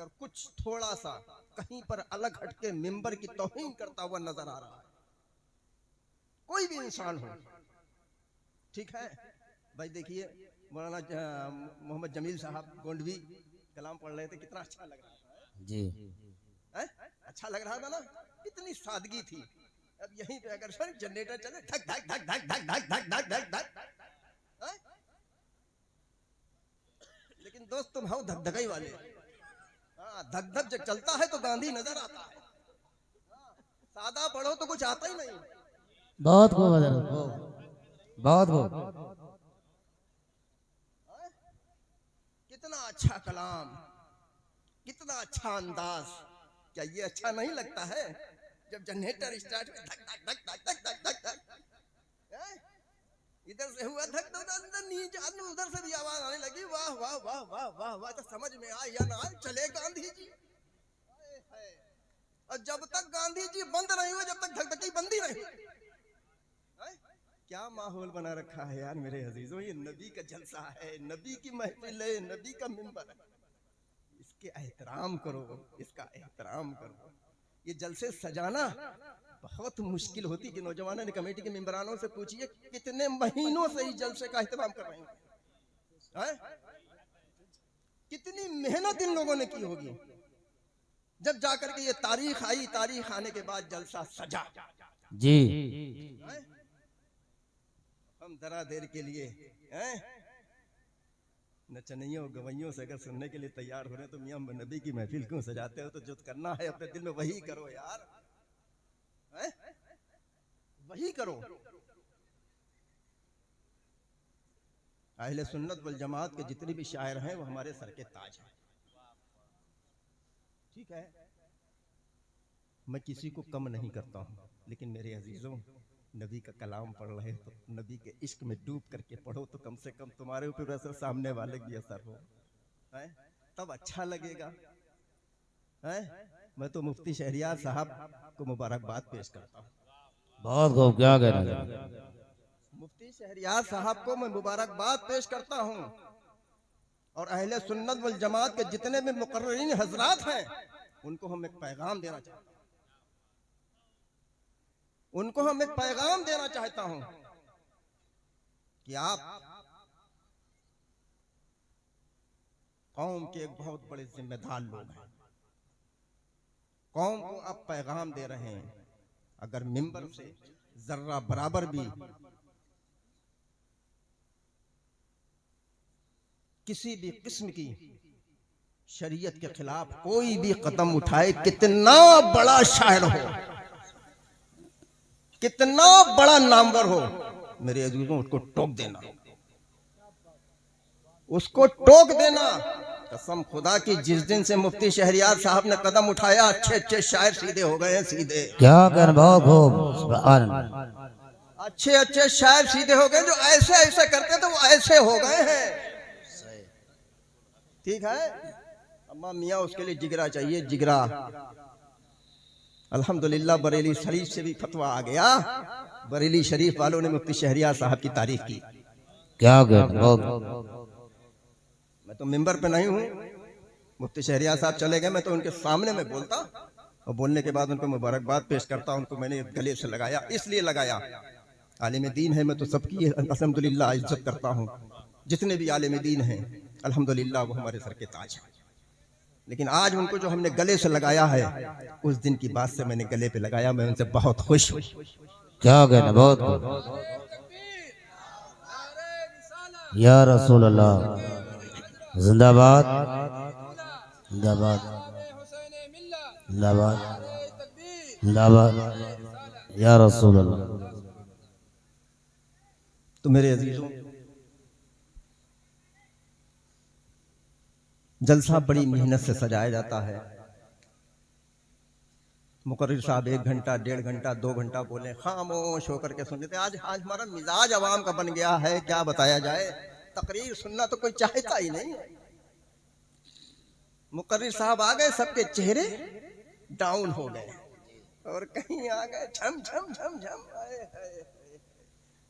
अगर कुछ थोड़ा सा कहीं पर अलग हटके मिंबर की तौहीन करता हुआ नजर आ रहा है, कोई भी इंसान हो, ठीक है भाई। देखिए मौलाना मोहम्मद जमील साहब गोंडवी कलाम पढ़ रहे थे, कितना अच्छा लग रहा था जी। है? अच्छा लग रहा था ना, कितनी सादगी थी। अब यहीं पे अगर सर जनरेटर चले धक धक धक धक धक धक धक धक धक धक, हैं? लेकिन दोस्त तुम हो धकधकाई वाले। हाँ, धक धक जब चलता है तो गांधी नजर आता है। सादा पढ़ो तो कुछ आता ही नहीं। बहुत खूब हजरत, बहुत खूब। कितना अच्छा कलाम, कितना अच्छा अंदाज। क्या ये अच्छा नहीं लगता है जब जनरेटर स्टार्ट हुआ धक धक धक धक धक धक धक धक, हैं? इधर से हुआ धक धक अंदर नीचे आदमी उधर से भी आवाज आने लगी, वाह वाह वाह वाह वाह वाह। तो समझ में आए या ना आए, चले गांधी जी। हाय, हाय। और जब तक गांधी जी बंद नहीं हुए, जब तक धकधकी बंदी नहीं हुई, हैं? क्या माहौल बना रखा है यार मेरे अजीजों। ये नबी का जलसा है, नबी की महफिल है, नबी का मिंबर है। इसके एहतराम करो, इसका एहतराम करो। ये जलसे सजाना बहुत मुश्किल होती कि नौजवानों ने कमेटी के मेंबरानों से पूछिए कितने महीनों से इस जलसे का एहतमाम कर रहे हैं, कितनी मेहनत इन लोगों ने की होगी। जब जाकर के ये तारीख आई, तारीख आने के बाद जलसा सजा। जी। हम जरा देर के लिए नचनियों गवैयों से अगर सुनने के लिए तैयार हो रहे तो मियां नबी की महफिल क्यों सजाते हो? तो जो करना है अपने दिल में वही करो यार, वही करो। अहले सुन्नत वल जमात के जितने भी शायर हैं वो हमारे सर के ताज हैं, ठीक है। मैं किसी को कम नहीं करता हूँ, लेकिन मेरे अजीजों नबी का कलाम पढ़ रहे तो नबी के इश्क में डूब करके पढ़ो, तो कम से कम तुम्हारे ऊपर असर सामने वाले भी असर हो, है? तब अच्छा लगेगा, है? मैं तो मुफ्ती शहरियार साहब को मुबारकबाद पेश करता हूँ। बहुत खूब, क्या कहना। मुफ्ती शहरियार साहब को मैं मुबारकबाद पेश करता हूँ, और अहले सुन्नत वल जमात के जितने भी मुकर्रिरीन हजरात हैं उनको हम एक पैगाम देना चाहता हूँ, उनको हम एक पैगाम देना चाहता हूं कि आप कौम के एक बहुत बड़े जिम्मेदार लोग हैं। कौम को आप पैगाम दे रहे हैं, अगर मिंबर से जर्रा बराबर भी किसी भी किस्म की शरीयत के खिलाफ कोई भी कदम उठाए, कितना बड़ा शायर हो, कितना बड़ा नामवर हो, मेरे अजीजों उसको टोक देना, उसको टोक देना। कसम खुदा की जिस दिन से मुफ्ती शहरियार साहब ने कदम उठाया, अच्छे अच्छे शायर सीधे हो गए हैं, सीधे। क्या कहना, बहुत खूब। अच्छे अच्छे शायर सीधे हो गए, जो ऐसे ऐसे करते थे वो ऐसे हो गए हैं, ठीक है। अम्मा मियाँ उसके लिए जिगरा चाहिए, जिगरा। अल्हम्दुलिल्लाह बरेली शरीफ से भी फतवा आ गया, बरेली शरीफ वालों ने मुफ्ती शहरियार साहब की तारीफ की। क्या कहना। मैं तो मिंबर पे नहीं हूँ, मुफ्ती शहरियार साहब चले गए, मैं तो उनके सामने में बोलता और बोलने के बाद उनको मुबारकबाद पेश करता। उनको मैंने गले से लगाया, इसलिए लगाया, आलिम दीन है, मैं तो सबकी अल्हम्दुलिल्लाह इज्जत करता हूँ। जितने भी आलिम दीन हैं अल्हम्दुलिल्लाह वो हमारे सर के ताज हैं, लेकिन आज उनको जो हमने गले से लगाया है, उस दिन की बात से मैंने गले पे लगाया, मैं उनसे बहुत खुश हूँ। क्या कहना, बहुत खूब। या रसूल अल्लाह जिंदाबाद, जिंदाबाद, जिंदाबाद, जिंदाबाद, या रसूल अल्लाह। तो मेरे अजीजों, जलसा बड़ी मेहनत से सजाया जाता है। मुकर्रिर साहब 1 घंटा 1.5 घंटा 2 घंटा बोले, खामोश होकर के सुनते थे। आज आज हमारा मिजाज अवाम का बन गया है, क्या बताया जाए, तकरीर सुनना तो कोई चाहता ही नहीं। मुकर्रिर साहब आ गए, सबके चेहरे डाउन हो गए, और कहीं आ गए झम झम झम झम,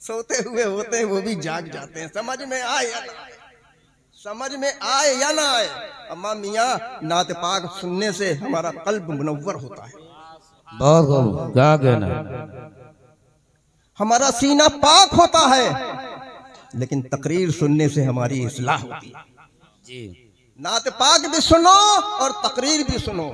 सोते हुए होते हैं वो भी जाग जाते हैं, समझ में आए। समझ में आए या ना आए, अम्मा मियाँ नात पाक सुनने से हमारा कल्ब मुनव्वर होता है, बहुत खूब, क्या कहना है? हमारा सीना पाक होता है। लेकिन तकरीर सुनने से हमारी इस्लाह होती है। जी नात पाक भी सुनो और तकरीर भी सुनो,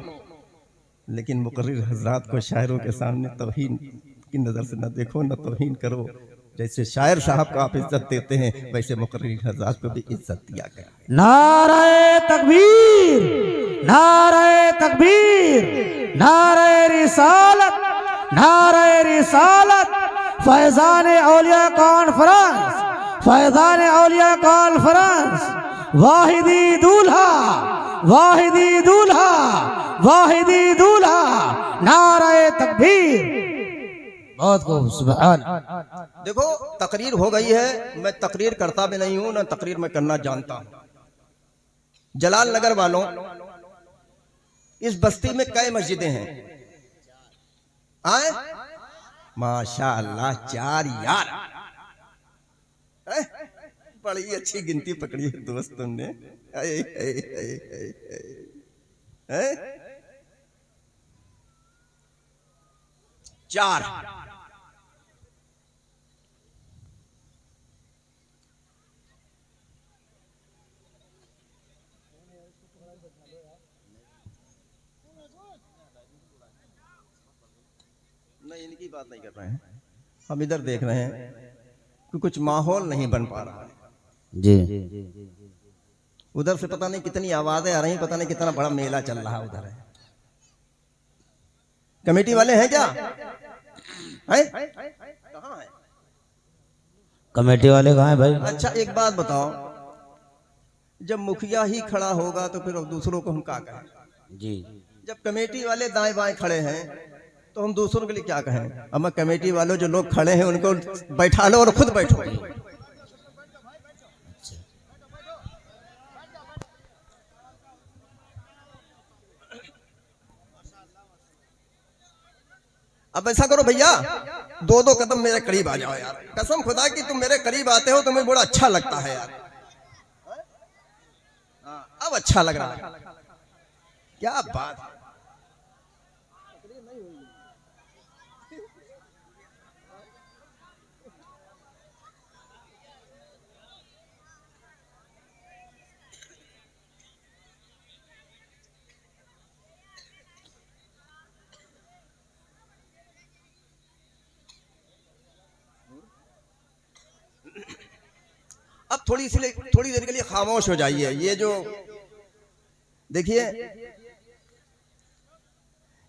लेकिन मुकर्रिर हजरात को शायरों के सामने तौहीन की नजर से न देखो, न तौहीन करो। जैसे शायर साहब को आप इज्जत देते हैं, वैसे मुकर्रिर हजरात को भी इज्जत दिया करें। नारे तकबीर, नारे तकबीर, नारे रिसालत, नारे रिसालत। फैजान औलिया कॉन्फ्रेंस, फैजान औलिया कॉन्फ्रेंस। वाहिदी दूल्हा, वाहिदी दूल्हा, वाहिदी दूल्हा। नारे तकबीर। बहुत खूब, सुभान। देखो तकरीर हो गई है, मैं तकरीर करता भी नहीं हूं, ना तकरीर मैं करना जानता हूं। जलाल नगर वालों, इस बस्ती में कई मस्जिदें हैं? आए माशाअल्लाह 4 यार। हैं? बड़ी अच्छी गिनती पकड़ी है दोस्त तुमने। हैं? 4। नहीं, इनकी बात नहीं कर रहे हैं, हम इधर देख रहे हैं कि कुछ माहौल नहीं बन पा रहा है। जी उधर से पता नहीं कितनी आवाजें आ रही, पता नहीं कितना बड़ा मेला चल रहा उधर है। कमेटी वाले हैं क्या? हैं? कहाँ है? कमेटी वाले कहाँ हैं भाई? अच्छा एक बात बताओ, जब मुखिया ही खड़ा होगा तो फिर दूसरों को हम क्या कहें? जी जब कमेटी वाले दाएं बाएं खड़े हैं तो हम दूसरों के लिए क्या कहें? अब कमेटी वालों जो लोग खड़े हैं उनको बैठा लो और खुद बैठो। अब ऐसा करो भैया, 2-2 कदम मेरे करीब आ जाओ यार। कसम खुदा की तुम मेरे करीब आते हो तो मुझे बड़ा अच्छा लगता है यार। अब अच्छा लग रहा है, क्या बात है। अब थोड़ी देर के लिए खामोश हो जाइए। ये जो देखिए,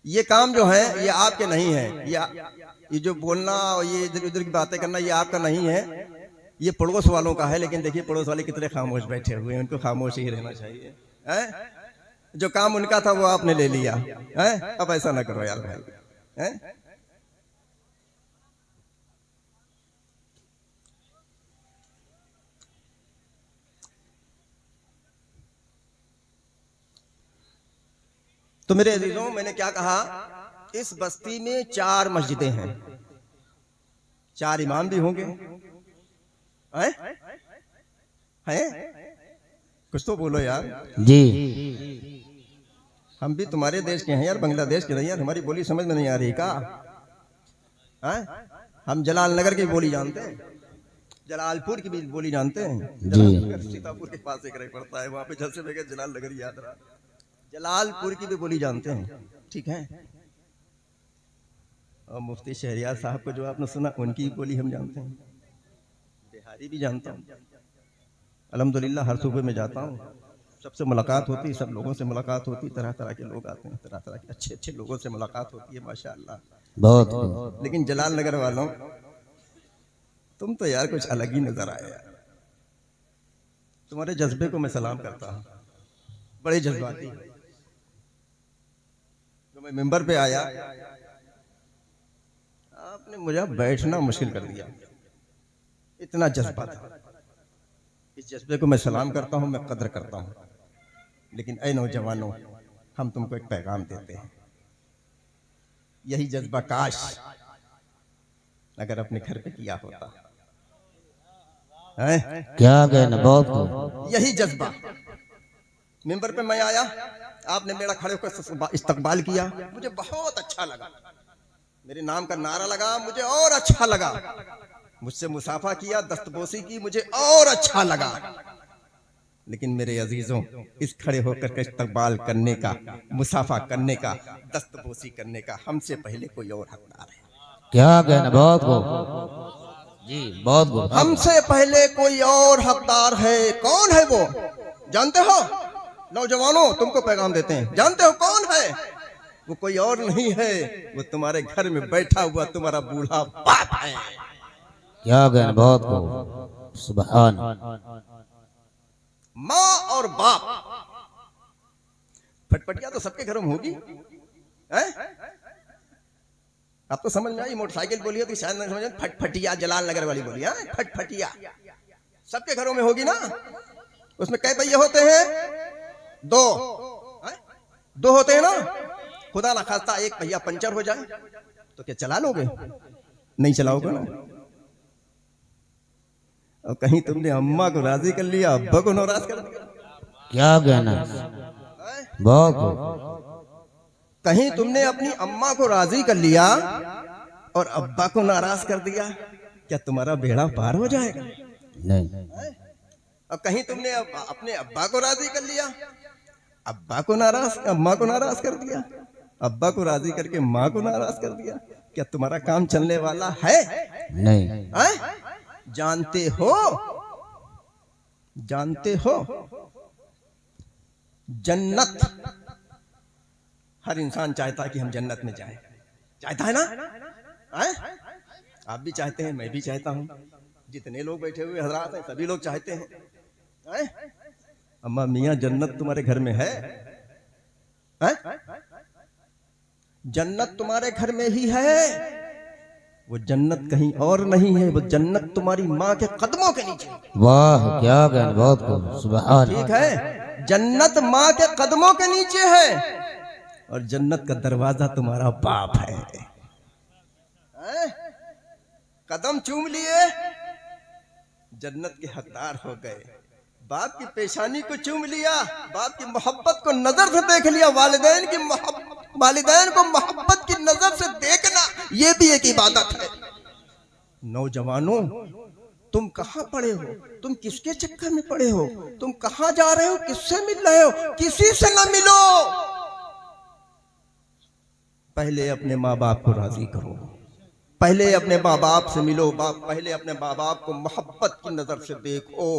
ये काम जो है ये आपके नहीं है। ये जो बोलना और ये इधर उधर की बातें करना ये आपका नहीं है, ये पड़ोस वालों का है। लेकिन देखिए पड़ोस वाले कितने खामोश बैठे हुए हैं, उनको खामोश ही रहना चाहिए। हैं? जो काम उनका था वो आपने ले लिया है। अब ऐसा ना करो यार भाई। हैं? तो मेरे अजीजों, मैंने क्या कहा, इस बस्ती में 4 मस्जिदें हैं, 4 इमाम भी होंगे। हैं? हैं? कुछ तो बोलो यार। जी हम भी तुम्हारे देश के हैं यार, बांग्लादेश के नहीं यार। हमारी बोली समझ में नहीं आ रही का? हैं? हम जलाल नगर की बोली जानते हैं, जलालपुर की भी बोली जानते हैं। जलालनगर सीतापुर के पास एक रह पड़ता है, वहां पे जल से बगैर जलाल नगर याद रहा। जलालपुर की भी बोली जानते हैं, ठीक है। और मुफ्ती शहरियार साहब को जो आपने सुना, उनकी बोली हम जानते हैं। बिहारी भी जानता हूँ। अल्हम्दुलिल्लाह हर सूबे में जाता हूँ, सबसे मुलाकात होती है, सब लोगों से मुलाकात होती है। तरह तरह के लोग आते हैं, तरह तरह के अच्छे अच्छे लोगों से मुलाकात होती है, माशाअल्लाह। बहुत। लेकिन जलाल नगर वालों, तुम तो यार कुछ अलग ही नजर आए यार। तुम्हारे जज्बे को मैं सलाम करता हूँ, बड़े जज्बाती। जो मैं मिंबर पे आया, आपने मुझे बैठना मुश्किल कर दिया, इतना जज्बा था। इस जज्बे को मैं सलाम करता हूँ, मैं कदर करता हूँ। लेकिन ऐ नौजवानों, हम तुमको एक पैगाम देते हैं। यही जज्बा काश अगर अपने घर पे किया होता हैं? क्या कहना, बहुत खूब। यही जज्बा मिंबर पे मैं आया, आपने मेरा खड़े होकर इस्तकबाल किया, मुझे बहुत अच्छा लगा। मेरे नाम का नारा लगा, मुझे और अच्छा लगा। मुझसे मुसाफा किया, दस्तबोसी की, मुझे और अच्छा लगा। लेकिन मेरे अजीजों, इस खड़े होकर के इस्तकबाल करने का, मुसाफा करने का, दस्तबोसी करने का हमसे पहले कोई और हकदार है। क्या कहना, बहुत खूब जी, बहुत खूब। हमसे पहले कोई और हकदार है। कौन है वो? जानते हो नौजवानों? तुमको पैगाम देते हैं, जानते हो कौन है वो? कोई और नहीं है, वो तुम्हारे घर में बैठा हुआ तुम्हारा बूढ़ा बाप है। क्या कहना, बहुत खूब। सुभान। माँ और बाप। फटफटिया तो सबके घरों में होगी, हैं? आप तो समझ में आई, मोटरसाइकिल बोलिए तो शायद नहीं समझ। फटफटिया जलाल नगर वाली बोली, हाँ फटफटिया सबके घरों में होगी ना। उसमें कै पहिए होते हैं? दो, हैं? दो होते हैं ना। खुदा ना खास्ता एक पहिया पंचर हो जाए तो क्या चला लोगे? नहीं चलाओगे ना। और कहीं तुमने अम्मा को राजी कर लिया, अब्बा को नाराज कर दिया। क्या कहना, बहुत खूब। कहीं तुमने अपनी अम्मा को राजी कर लिया और अब्बा को नाराज कर दिया, क्या तुम्हारा बेड़ा पार हो जाएगा? नहीं। और कहीं तुमने अपने अब्बा को राजी कर लिया, अब्बा को नाराज, अम्मा को नाराज कर दिया, अब्बा को राजी करके माँ को नाराज कर दिया, क्या तुम्हारा काम चलने वाला है? नहीं। हैं? जानते हो, जानते हो, जन्नत हर इंसान चाहता है कि हम जन्नत में जाएं। चाहता है ना? हैं? आप भी चाहते हैं, मैं भी चाहता हूं, जितने लोग बैठे हुए हजरात हैं सभी लोग चाहते हैं। हैं? अम्मा मियां, जन्नत तुम्हारे घर में है? हैं? जन्नत तुम्हारे घर में ही है। वो जन्नत कहीं और नहीं है, वो जन्नत तुम्हारी माँ के कदमों के नीचे। वाह, क्या कहना, बहुत खूब। सुभान। ठीक है, जन्नत माँ के कदमों के नीचे है और जन्नत का दरवाजा तुम्हारा बाप है। हैं? कदम चूम लिए, जन्नत के हकदार हो गए। बाप की पेशानी को चूम लिया, बाप की मोहब्बत को नजर से देख लिया। वालिदैन की वालिदैन को मोहब्बत की नजर से देखना, ये भी एक इबादत है। नौजवानों, तुम कहां पड़े हो? तुम किसके चक्कर में पड़े हो? तुम कहां जा रहे हो? किससे मिल रहे हो? किसी से न मिलो। पहले अपने माँ बाप को राजी करो, पहले अपने माँ बाप से मिलो। पहले अपने माँ बाप को मोहब्बत की नजर से देखो।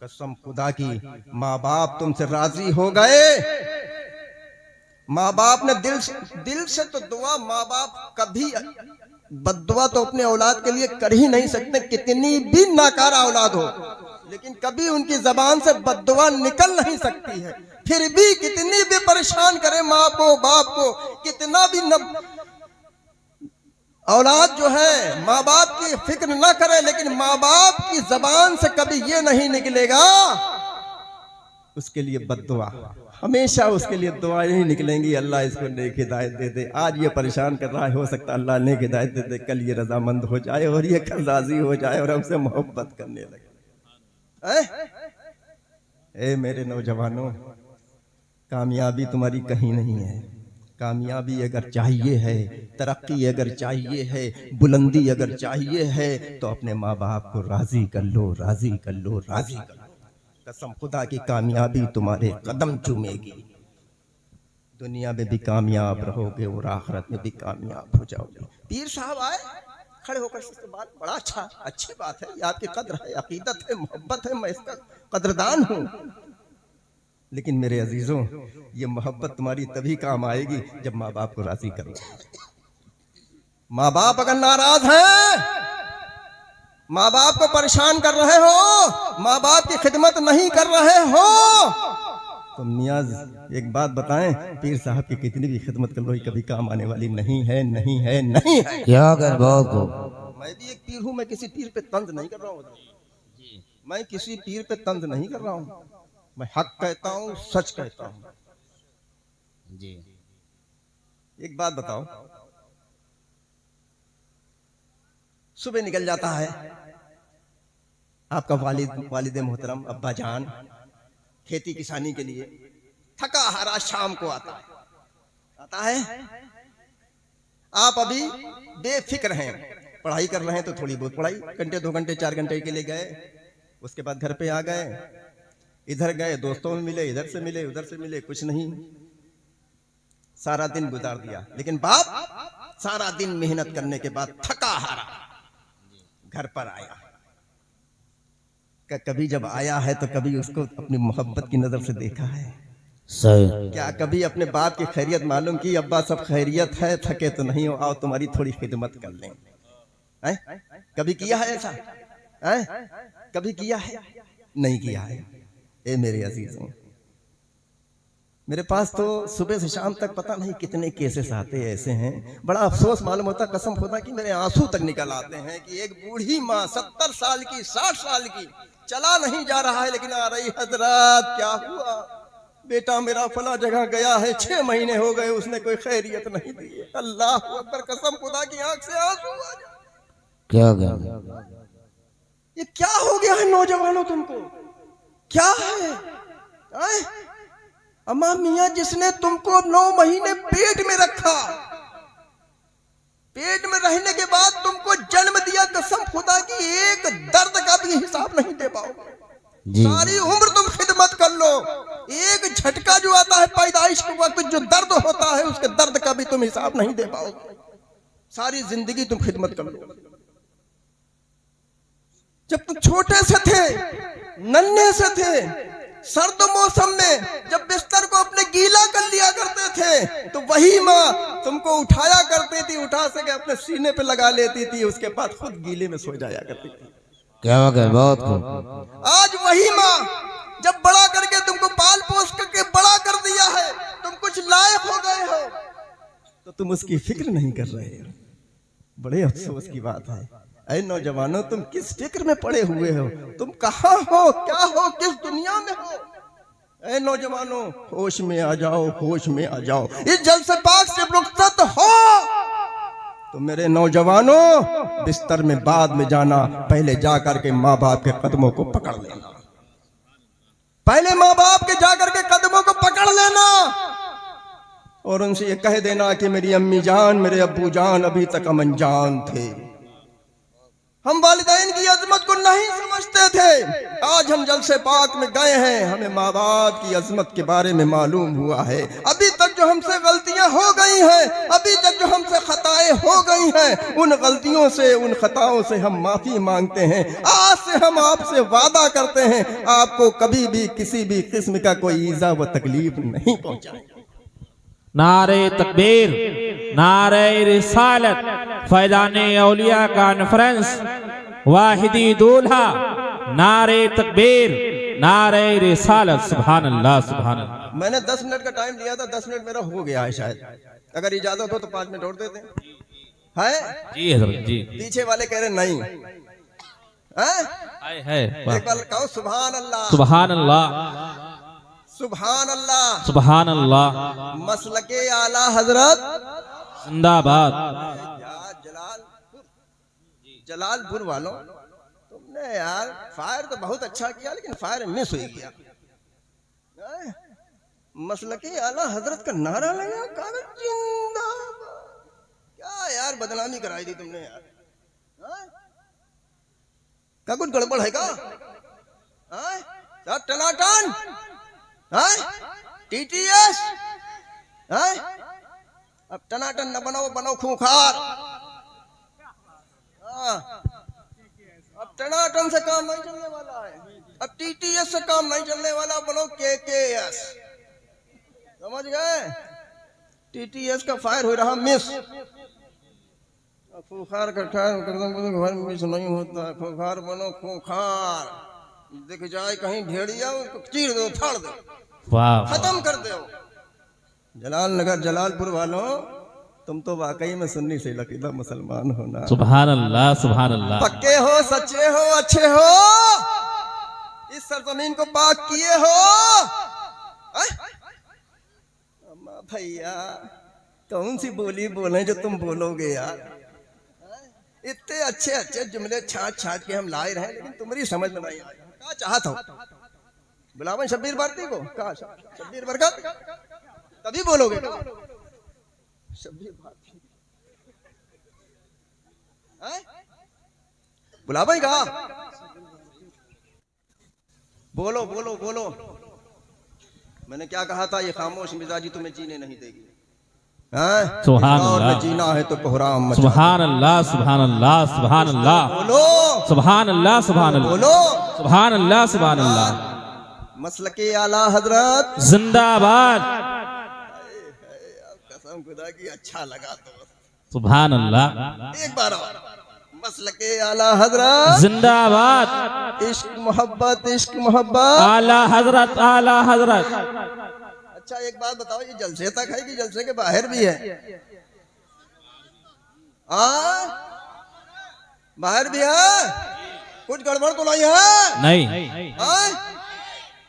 कसम खुदा की, माँ बाप तुमसे राजी हो गए। माँ बाप ने दिल से तो दुआ, माँ बाप कभी बद्दुआ तो अपने औलाद के लिए कर ही नहीं सकते, कितनी भी नाकारा औलाद हो, लेकिन कभी उनकी जबान से बद्दुआ निकल नहीं सकती है। फिर भी कितनी भी परेशान करे माँ को, बाप को, कितना भी औलाद जो है माँ बाप की फिक्र ना करे, लेकिन माँ बाप की जबान से कभी ये नहीं निकलेगा उसके लिए बद्दुआ। हमेशा उसके लिए दुआएं ही निकलेंगी, अल्लाह इसको नेक हिदायत दे दे। आज ये परेशान कर रहा है, हो सकता है अल्लाह नेक हिदायत दे दे, कल ये रजामंद हो जाए और ये कल राजी हो जाए और हमसे मोहब्बत करने लगे। ए मेरे नौजवानों, कामयाबी तुम्हारी कहीं नहीं है। कामयाबी अगर चाहिए है, तरक्की अगर चाहिए है, बुलंदी अगर चाहिए है, तो अपने माँ बाप को राजी कर लो, राजी कर लो, राजी कर लो। कसम खुदा की, कामयाबी तुम्हारे कदम चूमेगी। दुनिया में भी कामयाब रहोगे और आखिरत में भी कामयाब हो जाओगे। पीर साहब आए, खड़े होकर से बात, बड़ा अच्छी बात है, ये आपकी कद्र है, अकीदत है, मोहब्बत है, मैं इसका कद्रदान हूँ। लेकिन मेरे अजीजों, ये मोहब्बत तुम्हारी तभी काम आएगी जब माँ बाप को राजी करो। माँ बाप अगर नाराज हैं, माँ बाप को परेशान कर रहे हो, माँ बाप की खिदमत नहीं कर रहे हो, तो मियाँ एक बात बताएं, पीर साहब की कितनी भी खिदमत कर लो, कभी काम आने वाली नहीं है, नहीं है, नहीं है। क्या कर, बहुत खूब। मैं भी एक पीर हूं, मैं किसी पीर पे तंज नहीं कर रहा हूं, मैं किसी पीर पे तंज नहीं कर रहा हूं, मैं हक कहता हूं, सच कहता हूं जी। एक बात बताओ, सुबह निकल जाता है, आपका वालिद मोहतरम अब्बा जान खेती किसानी के लिए थका हारा शाम को आता है। आप अभी बेफिक्र हैं, पढ़ाई कर रहे हैं तो थोड़ी बहुत पढ़ाई, घंटे 2 घंटे 4 घंटे के लिए गए, उसके बाद घर पे आ गए, इधर गए दोस्तों में मिले, इधर से मिले उधर से मिले, कुछ नहीं, सारा दिन गुजार दिया। लेकिन बाप सारा दिन मेहनत करने के बाद थका हारा घर पर आया। कभी जब आया है तो कभी उसको अपनी मोहब्बत की नजर से देखा है? सही। क्या कभी अपने बाप की खैरियत मालूम की? अब्बा सब खैरियत है, थके तो नहीं हो, आओ तुम्हारी थोड़ी खिदमत कर लें। कभी किया है ऐसा? कभी किया है? नहीं किया है। ए मेरे अजीजों, मेरे पास तो सुबह से शाम तक पता नहीं कितने केसेस आते ऐसे हैं, बड़ा अफसोस मालूम होता, कसम खुदा कि मेरे आंसू तक निकल आते हैं कि एक बूढ़ी माँ 70 साल की 60 साल की, चला नहीं जा रहा है लेकिन आ रही, हजरत क्या हुआ? बेटा मेरा फला जगह गया है, 6 महीने हो गए, उसने कोई खैरियत नहीं दी है। अल्लाह अकबर, कसम खुदा की आंख से आंसू आ जाए। क्या गया? ये क्या हो गया है नौजवानों तुमको? क्या है? अम्मा मियाँ जिसने तुमको 9 महीने पेट में रखा, पेट में रहने के बाद तुमको जन्म दिया, कसम खुदा की एक दर्द का भी हिसाब नहीं दे पाओगे। सारी उम्र तुम खिदमत कर लो, एक झटका जो आता है पैदाइश के वक्त जो दर्द होता है, उसके दर्द का भी तुम हिसाब नहीं दे पाओगे। सारी जिंदगी तुम खिदमत कर लो। जब तुम छोटे से थे, नन्हे से थे, सर्द मौसम में जब बिस्तर को अपने गीला कर लिया करते थे, तो वही माँ तुमको उठाया करती थी, उठा सके अपने सीने पे लगा लेती थी, उसके बाद खुद गीले में सो जाया करती थी। क्या गया? बहुत खूब। आज वही माँ जब बड़ा करके तुमको पाल पोस करके बड़ा कर दिया है, तुम कुछ लायक हो गए हो, तो तुम उसकी फिक्र नहीं कर रहे हो। बड़े अफसोस की बात है। ऐ नौजवानों, तुम किस फिक्र में पड़े हुए हो? तुम कहाँ हो, क्या हो, किस दुनिया में हो? ऐ नौजवानों, होश में आ जाओ, होश में आ जाओ। इस जलसे पाक से रुखसत हो तो मेरे नौजवानों बिस्तर में बाद में जाना, पहले जाकर के माँ बाप के कदमों को पकड़ लेना, पहले माँ बाप के जाकर के कदमों को पकड़ लेना और उनसे ये कह देना कि मेरी अम्मी जान, मेरे अब्बू जान अभी तक अनजान थे, हम वालिदैन की अजमत को नहीं समझते थे। आज हम जलसे पाक में गए हैं, हमें माँ बाप की अजमत के बारे में मालूम हुआ है। अभी तक जो हमसे गलतियां हो गई हैं, अभी तक जो हमसे खताएं हो गई हैं, उन गलतियों से, उन खताओं से हम माफी मांगते हैं। आज से हम आपसे वादा करते हैं, आपको कभी भी किसी भी किस्म का कोई ईजा व तकलीफ नहीं पहुंचाएंगे। नारे तकबीर, नारे रिसालत, फैजाने औलिया कॉन्फ्रेंस, वाहिदी दूल्हा, नारे तकबीर, नारे रिसालत। सुभान अल्लाह, सुभान अल्लाह। मैंने 10 मिनट का टाइम लिया था, 10 मिनट मेरा हो गया है शायद, अगर इजाजत हो तो 5 मिनट और देते हैं। जी हजरत जी। पीछे वाले कह रहे नहीं है। एक बार कहो सुभान अल्लाह, सुभान अल्लाह, सुभान अल्लाह, सुभान अल्लाह। मसलके आला हजरत जिंदाबाद। जलालपुर वालों, तुमने यार फायर तो बहुत अच्छा किया, लेकिन फायर मिस हो गया। मसलके आला हजरत का नारा लगा, कागज जिंदाबाद। क्या यार बदनामी कराई दी तुमने यार। क्या कुछ गड़बड़ है का? सब टनाटन टीटीएस। अब टनाटन न बनाओ, बनाओ खूंखार। अब टनाटन से काम नहीं चलने वाला है, अब टीटीएस से काम नहीं चलने वाला, बनो केकेएस। समझ गए? टीटीएस का फायर हो रहा मिस, खूंखार का घर मिस नहीं होता। खूंखार बनो, खूंखार। दिख जाए कहीं भेड़िया, उसको चीर दो, फाड़ दो, खत्म कर दो। जलाल नगर जलालपुर वालों, तुम तो वाकई में सुन्नी से लकीदा मुसलमान हो ना। सुभान अल्लाह, सुभान अल्लाह। पक्के हो, सच्चे हो, अच्छे हो, इस सरजमीन को पाक किए हो। अम्मा भैया, कौन सी बोली बोले जो तुम बोलोगे यार? इतने अच्छे अच्छे जुमले छाट छाट के हम लाए रहे, लेकिन तुम्हारी समझ में नहीं आया। क्या चाहत हो? बुलावन शब्बीर भारती को? कहा शब्बीर बरकत? तभी बोलोगे शब्बीर भारती बुलावा ही कहा? बोलो बोलो बोलो। मैंने क्या कहा था? ये खामोश मिजाजी तुम्हें जीने नहीं देगी। सुभान और अल्लाह। में जीना है तो कोहराम मचा। सुभान अल्लाह सुभान अल्लाह सुभान अल्लाह बोलो सुभान अल्लाह सुभान अल्लाह बोलो। सुभान अल्लाह सुभान अल्लाह। मसलके आला हजरत जिंदाबाद। कसम खुदा की अच्छा लगा तो सुभान अल्लाह। एक बार और। मसलके आला हजरत जिंदाबाद। इश्क मोहब्बत। आला हजरत आला हजरत। अच्छा एक बात बताओ, ये जलसे तक है कि जलसे के बाहर भी है? बाहर भी है? कुछ गड़बड़ तो नहीं है? नहीं।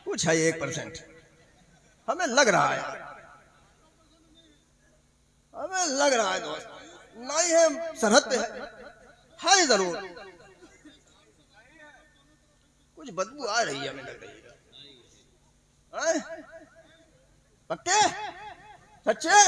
कुछ है 1%। हमें लग रहा है, हमें लग रहा है दोस्त। नहीं है, सरहद पे है जरूर। कुछ बदबू आ रही है, हमें लग रही है। पक्के सच्चे?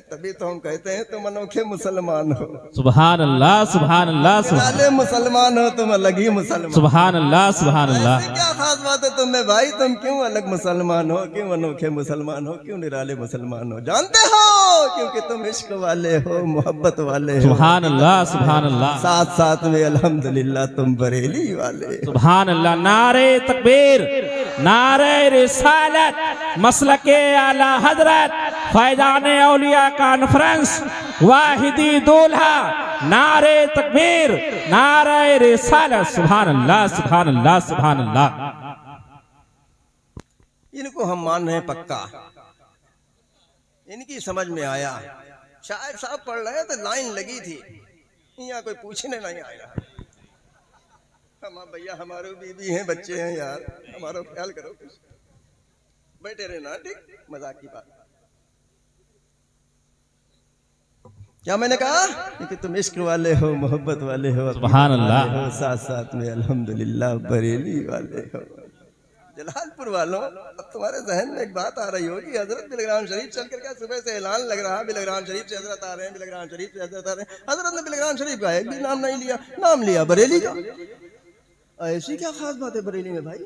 तभी तो हम कहते हैं तुम अनोखे मुसलमान हो। सुभान अल्लाह सुभान अल्लाह निराले मुसलमान हो, तुम अलग ही मुसलमान। सुभान अल्लाह सुभान अल्लाह। ऐसी क्या खास बात है तुम में भाई? तुम क्यों अलग मुसलमान हो? क्यों अनोखे मुसलमान हो? क्यों निराले मुसलमान हो? जानते हो, क्योंकि तुम इश्क वाले हो, मोहब्बत वाले हो। सुभान अल्लाह सुभान अल्लाह। साथ साथ में अल्हम्दुलिल्लाह तुम बरेली वाले। सुभान अल्लाह। नारे तकबीर, नारे रिसालत, मसलके आला हजरत, फैजाने औलिया कॉन्फ्रेंस, वाहिदी दूल्हा, नारे तकबीर, नारे रिसालत। सुभान अल्लाह सुभान अल्लाह सुभान अल्लाह। इनको हम मान रहे हैं पक्का, इनकी समझ में आया। शायद साहब पढ़ रहे तो लाइन लगी थी, यहाँ कोई पूछने नहीं आया। हम भैया हमारे बीवी हैं, बच्चे हैं यार, हमारा ख्याल करो। बैठे रहना, ठीक? मजाक की बात। क्या मैंने कहा? कि तुम इश्क वाले हो, मोहब्बत वाले हो, सुभान अल्लाह। हो, साथ साथ में अल्हम्दुलिल्लाह बरेली वाले हो। जलालपुर वालों, अब तुम्हारे जहन में एक बात आ रही होगी, हजरत बिलग्राम शरीफ चल कर क्या सुबह से ऐलान लग रहा है, बिलग्राम शरीफ से हजरत आ रहे हैं, बिलग्राम शरीफ से हजरत आ रहे हैं। हजरत ने बिलग्राम शरीफ का एक भी नाम नहीं लिया, नाम लिया बरेली का। ऐसी क्या खास बात है बरेली में भाई?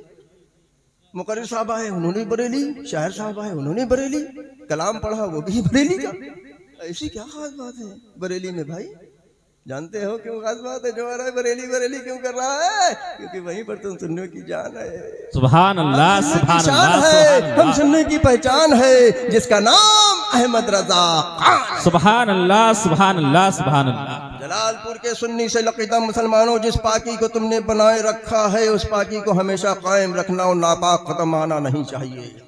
मुकर्रिर साहब आए, उन्होंने बरेली, शायर साहब आए, उन्होंने बरेली, कलाम पढ़ा वो भी बरेली का। ऐसी क्या खास बात है बरेली में भाई? जानते हो क्यों खास बात है? जो आ रहा है बरेली बरेली क्यों कर रहा है? क्योंकि वहीं पर तुम सुनने की जान है, सुभान अल्लाह सुभान अल्लाह सुभान हम सुनने की पहचान है, जिसका नाम अहमद रजा खान। सुभान अल्लाह सुभान अल्लाह सुभान अल्लाह। जलालपुर के सुन्नी से लकीदा मुसलमानों, जिस पाकी को तुमने बनाए रखा है, उस पाकी को हमेशा कायम रखना और नापाक कदम आना नहीं चाहिए।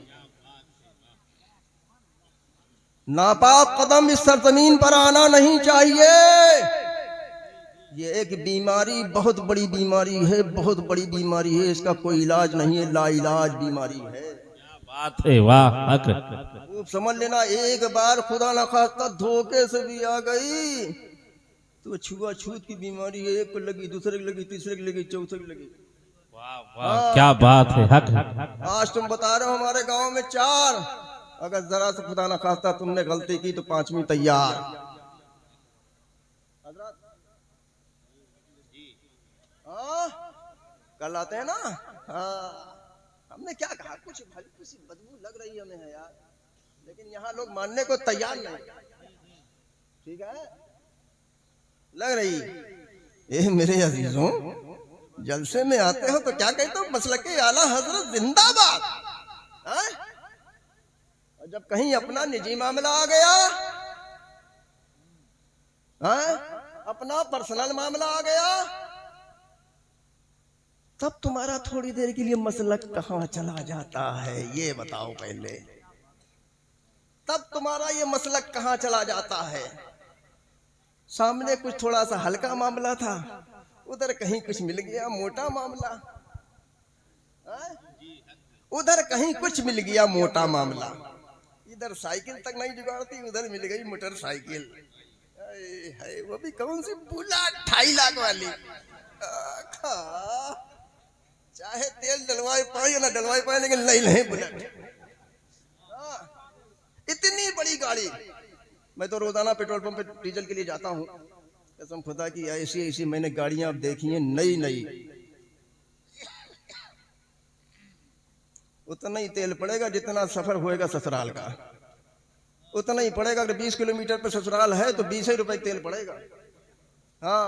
नापाक कदम इस सरजमीन पर आना नहीं चाहिए। ये एक बीमारी, बहुत बड़ी बीमारी है, बहुत बड़ी बीमारी है। इसका कोई इलाज नहीं है, लाइलाज बीमारी है। बात है, वाह हक। खूब समझ लेना, एक बार खुदा न खास्ता धोखे से भी आ गई तो छुआछूत की बीमारी है। एक को लगी, दूसरे को लगी, तीसरे को लगी, चौथे को लगी। वाह क्या बात है, हक। आज तुम बता रहे हो हमारे गांव में 4, अगर जरा से खुदा न खास्ता तुमने गलती की तो 5वीं तैयार। कल आते हैं ना? हमने क्या कहा? कुछ हल्की सी बदबू लग रही हमें है यार, लेकिन यहाँ लोग मानने को तैयार नहीं। ठीक है, लग रही। ये मेरे अजीजों, जलसे में आते हो तो क्या कहते हो? मसलके आला हजरत जिंदाबाद। और जब कहीं अपना निजी मामला आ गया, अपना पर्सनल मामला आ गया, तब तुम्हारा थोड़ी देर के लिए मसलक कहां चला जाता है? ये बताओ पहले। तब तुम्हारा ये मसलक कहां चला जाता है? सामने कुछ थोड़ा सा हल्का मामला था, उधर कहीं कुछ मिल गया मोटा मामला, उधर कहीं कुछ मिल गया मोटा मामला। इधर साइकिल तक नहीं जुगाड़ती, उधर मिल गई मोटरसाइकिल। है वो भी कौन सी बुलेट 2.5 लाख वाली। आखा, चाहे तेल डलवाए पाए या ना डलवाए पाए लेकिन नहीं बुलेट। इतनी बड़ी गाड़ी। मैं तो रोजाना पेट्रोल पंप पे डीजल के लिए जाता हूँ। कसम खुदा की ऐसी ऐसी मैंने गाड़ियां अब देखी हैं नई नई। उतना ही तेल पड़ेगा जितना सफर होएगा ससुराल का, उतना ही पड़ेगा। अगर 20 किलोमीटर पे ससुराल है तो 20 ही रुपए तेल पड़ेगा। हाँ,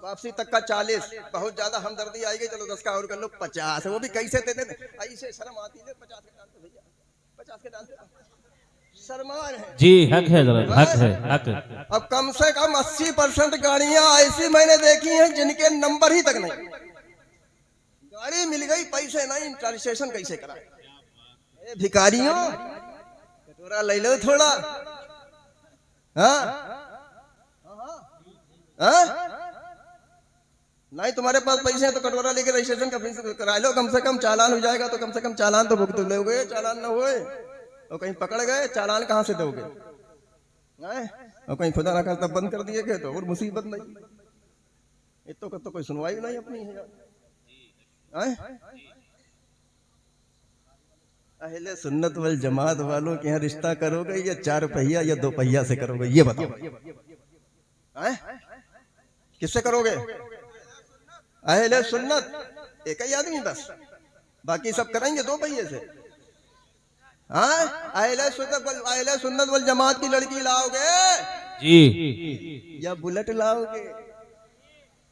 वापसी तक का 40। बहुत ज्यादा हमदर्दी आएगी, चलो 10 का और कर लो 50। वो भी कैसे दे देते, ऐसे शर्म आती है। 50 के डालते भैया, 50 के डालते शर्मा है जी। हक है जरा, हक है, हक। अब कम से कम 80% गाड़ियां ऐसी मैंने देखी हैं जिनके नंबर ही तक नहीं। गाड़ी मिल गई, पैसे नहीं, रजिस्ट्रेशन कैसे कराए? भिखारियों, कटोरा ले लो थोड़ा। हाँ हाँ, नहीं तुम्हारे पास पैसे हैं तो कटोरा लेके रजिस्ट्रेशन का फीस करा लो। कम से कम चालान हो जाएगा तो कम से कम चालान तो भुगत लोगे। चालान न हुए और कहीं पकड़ गए, चालान कहाँ से दोगे? और कहीं खुदा ना खास्ता बंद कर दिए गए तो और मुसीबत नहीं। इतो तो कोई सुनवाई नहीं अपनी है। अहले सुन्नत वल जमात वालों के यहाँ रिश्ता करोगे या 4 पहिया या 2 पहिया से करोगे? ये बताओ, किससे करोगे? अहले सुन्नत एक ही आदमी बस, बाकी सब करेंगे 2 पहिए से। अहले सुन्नत वल जमात की लड़की लाओगे जी या बुलेट लाओगे?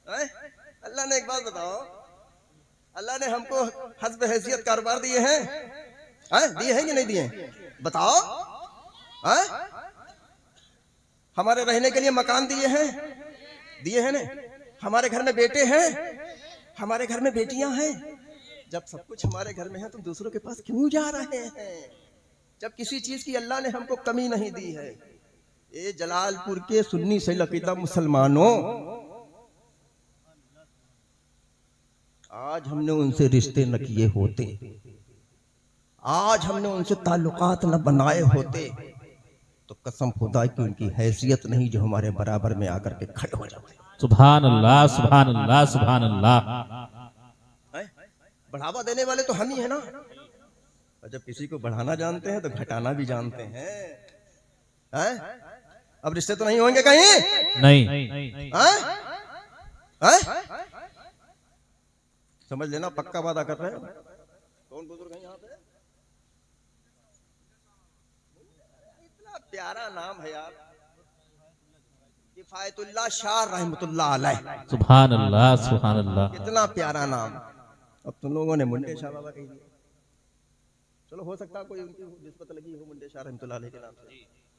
अल्लाह ने एक बात बताओ, अल्लाह ने हमको हस्ब हैसियत कारोबार दिए हैं, दिए हैं कि नहीं दिए? बताओ। हमारे रहने के लिए मकान दिए हैं, दिए हैं ना? हमारे घर में बेटे हैं, हमारे घर में बेटियां हैं। जब सब कुछ हमारे घर में है तो दूसरों के पास क्यों जा रहे हैं? जब किसी चीज की अल्लाह ने हमको कमी नहीं दी है। ये जलालपुर के सुन्नी से लकीदा मुसलमानों, आज हमने उनसे रिश्ते न किए होते, आज हमने उनसे ताल्लुकात न बनाए होते तो कसम खुदा की उनकी हैसियत नहीं जो हमारे बराबर में आकर के खड़े हो जाते। सुभान अल्लाह, सुभान अल्लाह, सुभान अल्लाह। बढ़ावा देने वाले तो हम ही है ना। और जब किसी को बढ़ाना जानते हैं तो घटाना भी जानते हैं। अब रिश्ते तो नहीं होंगे कहीं? नहीं। समझ लेना, पक्का वादा कर रहे हैं। कौन बुजुर्ग है यहाँ पे? इतना प्यारा नाम है यार, किफायतुल्लाह शाह रहमतुल्लाह अलैह। सुभान अल्लाह, सुभान अल्लाह। कितना प्यारा नाम। अब तुम लोगों ने मुंडे शाह बाबा कह दिया। चलो हो सकता है कोई उनकी निस्बत लगी हो मुंडे शाह रहमतुल्लाह अलैह के नाम से,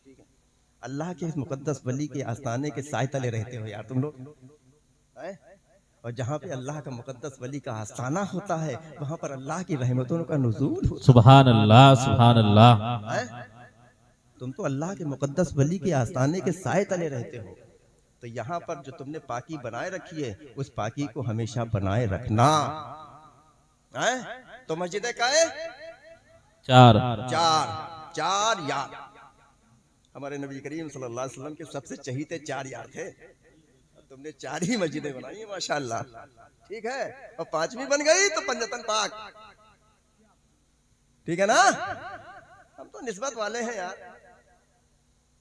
ठीक है। अल्लाह के इस मुकद्दस वली के आस्थाने के साए तले रहते हो यार तुम लोग, और जहाँ पे अल्लाह का मुकद्दस वली का आस्थाना होता है वहां पर अल्लाह की रहमतों का नुज़ूल होता है। सुभान अल्लाह, सुभान अल्लाह। तुम तो अल्लाह के मुकद्दस वली के आस्थाने के साए तले रहते हो, तो यहाँ पर जो तुमने पाकी बनाए रखी है उस पाकी को हमेशा बनाए रखना। तो मस्जिद का है 4 यार। हमारे नबी करीम सल्लल्लाहु अलैहि वसल्लम के सबसे चहीते 4 यार थे। तुमने 4 ही मस्जिदें बनाई है माशाल्लाह, ठीक है। और 5वीं बन गई तो पंजतन पाक, ठीक है ना। हम तो निस्बत वाले हैं यार,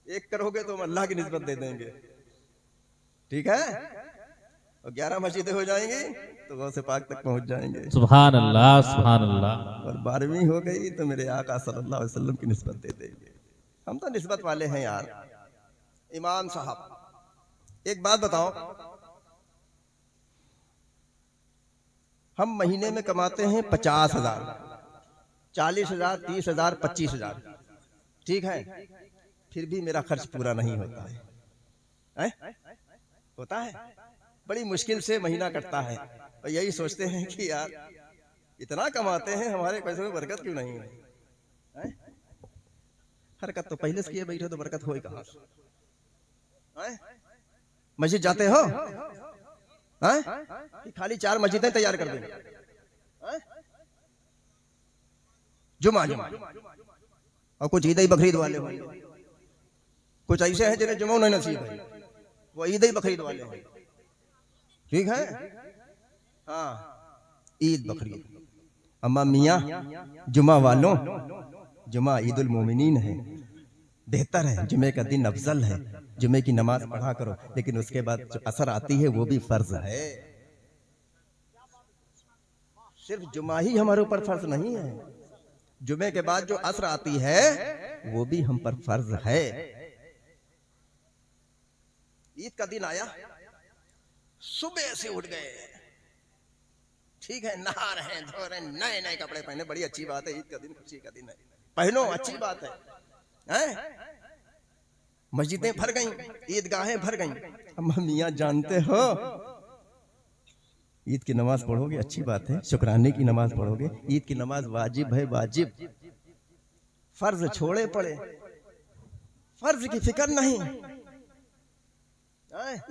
1 करोगे तो हम अल्लाह की निस्बत दे देंगे, ठीक है। और 11 मस्जिदें हो जाएंगी तो गौसे पाक तक पहुंच जाएंगे। सुभान अल्लाह, सुभान अल्लाह। और 12वीं हो गई तो मेरे आका सल्लल्लाहु अलैहि वसल्लम की निस्बत दे देंगे। हम तो निस्बत वाले हैं यार। इमाम साहब एक बात बताओ, हम महीने में कमाते हैं 50,000, 40,000, 30,000, 25,000, ठीक है। फिर भी मेरा खर्च पूरा नहीं होता है, होता है बड़ी मुश्किल से महीना कटता है। और यही सोचते हैं कि यार इतना कमाते हैं, हमारे पैसों में बरकत क्यों नहीं है? हरकत तो पहले से किए बैठे तो बरकत होई कहां से? मस्जिद जाते हो कि खाली 4 मस्जिदें तैयार कर देंगे? जुमा और कुछ ईद बकरीद वाले होंगे, कुछ ऐसे हैं जिन्हें जुमा नहीं नसीब है, वो ईद ही बकरीद वाले हैं, ठीक है। हाँ, ईद बकरीद। अम्मा मियाँ जुमा वालों, जुमा ईद उल मोमिनीन है, बेहतर है, जुमे का दिन अफजल है, जुमे की नमाज पढ़ा करो, लेकिन उसके बाद जो असर आती है वो भी फर्ज है। सिर्फ जुमा ही हमारे ऊपर फर्ज नहीं है, जुमे के बाद जो असर आती है वो भी हम पर फर्ज है। ईद का दिन आया, सुबह से उठ गए, ठीक है, नहा रहे हैं, धो रहे हैं, नए नए कपड़े पहने, बड़ी अच्छी बात है, ईद का दिन खुशी का दिन है, पहनो, अच्छी बात है? मस्जिदें भर गईं, ईदगाहें भर गईं। अम्मा मियाँ जानते हो, ईद की नमाज पढ़ोगे अच्छी बात है, शुक्राने की नमाज पढ़ोगे, ईद की नमाज वाजिब है, वाजिब, फर्ज छोड़े पड़े, फर्ज की फिक्र नहीं।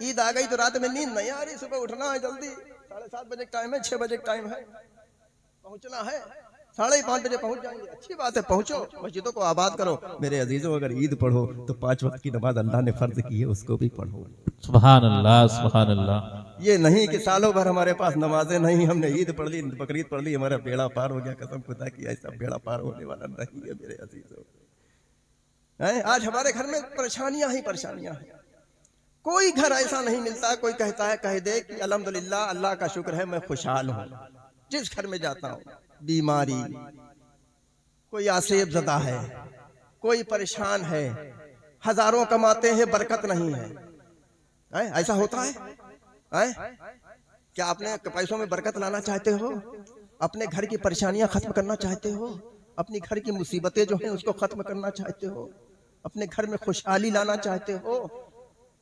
ईद आ गई तो रात में नींद नहीं आ रही, सुबह उठना है जल्दी, 7:30 बजे टाइम है, 6 बजे टाइम है, पहुंचना है, 5:30 बजे पहुंच जाएंगे, अच्छी बात है, पहुंचो, मस्जिदों को आबाद करो। मेरे अजीजों, अगर ईद पढ़ो तो 5 वक्त की नमाज अल्लाह ने फर्ज की है, उसको भी पढ़ो। सुभान अल्लाह, सुभान अल्लाह। ये नहीं कि सालों भर हमारे पास नमाजें नहीं, हमने ईद पढ़ ली, बकरीद पढ़ ली, हमारा बेड़ा पार हो गया, कसम खुदा की ऐसा बेड़ा पार होने वाला नहीं है मेरे अजीजों। आज हमारे घर में परेशानियां ही परेशानियां हैं, कोई घर ऐसा नहीं मिलता, कोई कहता है, कह दे कि अल्हम्दुलिल्लाह, अल्लाह का शुक्र है, मैं खुशहाल हूँ। जिस घर में जाता हूँ, बीमारी, कोई आसेब ज़दा है, कोई परेशान है, हजारों कमाते हैं, बरकत नहीं है, ऐसा होता है? क्या अपने पैसों में बरकत लाना चाहते हो? अपने घर की परेशानियां खत्म करना चाहते हो? अपनी घर की मुसीबतें जो हैं उसको खत्म करना चाहते हो? अपने घर में खुशहाली लाना चाहते हो?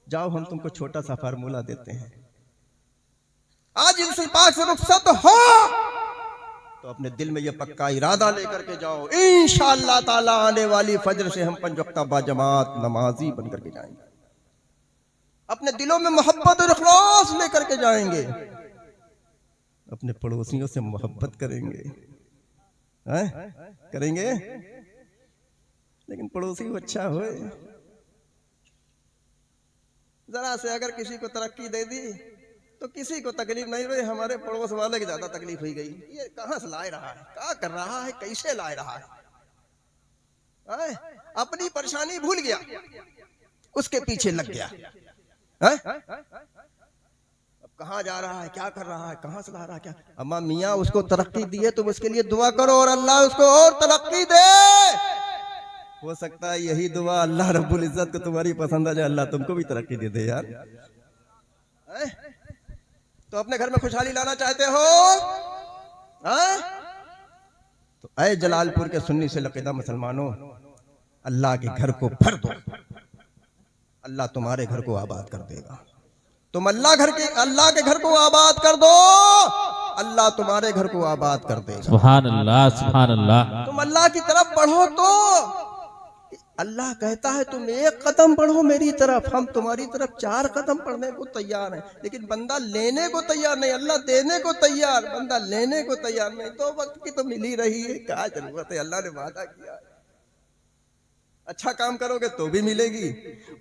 जाओ, हम तुमको छोटा सा फार्मूला देते हैं। आज इनसे पाक से रुखसत हो तो अपने दिल में ये पक्का इरादा लेकर के जाओ, इंशाअल्लाह ताला आने वाली फजर से हम 5 वक्त बाजमात नमाजी बन करके जाएंगे। अपने दिलों में मोहब्बत और इखलास लेकर के जाएंगे, अपने पड़ोसियों से मोहब्बत करेंगे, करेंगे, लेकिन पड़ोसी अच्छा हो। जरा से अगर किसी को तरक्की दे दी तो किसी को तकलीफ नहीं रही, हमारे पड़ोस वाले की ज्यादा तकलीफ हुई गई, ये कहां से लाए रहा है, क्या कर रहा है, कैसे लाए रहा है? अपनी परेशानी भूल गया, उसके पीछे लग गया, अब कहां जा रहा है, क्या कर रहा है, कहां से ला रहा है, क्या? अम्मा मियाँ उसको तरक्की दी है, तुम उसके लिए दुआ करो और अल्लाह उसको और तरक्की दे। हो सकता है यही दुआ अल्लाह रब्बुल इज्जत को तुम्हारी पसंद आ जाए, अल्लाह तुमको भी तरक्की दे दे यार। तो अपने घर में खुशहाली लाना चाहते हो, तो ऐ जलालपुर के सुन्नी से लकीदा मुसलमानों, अल्लाह के घर को भर दो, अल्लाह तुम्हारे घर को आबाद कर देगा। तुम अल्लाह के घर को आबाद कर दो, अल्लाह तुम्हारे घर को आबाद कर देगा। सुभान अल्लाह, सुभान अल्लाह। तुम अल्लाह की तरफ बढ़ो तो अल्लाह कहता है तुम 1 कदम बढ़ो मेरी तरफ, हम तुम्हारी तरफ 4 कदम बढ़ने को तैयार हैं, लेकिन बंदा लेने को तैयार नहीं, अल्लाह देने को तैयार, बंदा लेने को तैयार नहीं। 2 वक्त की तो मिल ही रही है, क्या जरूरत है, अल्लाह ने वादा किया है। अच्छा काम करोगे तो भी मिलेगी,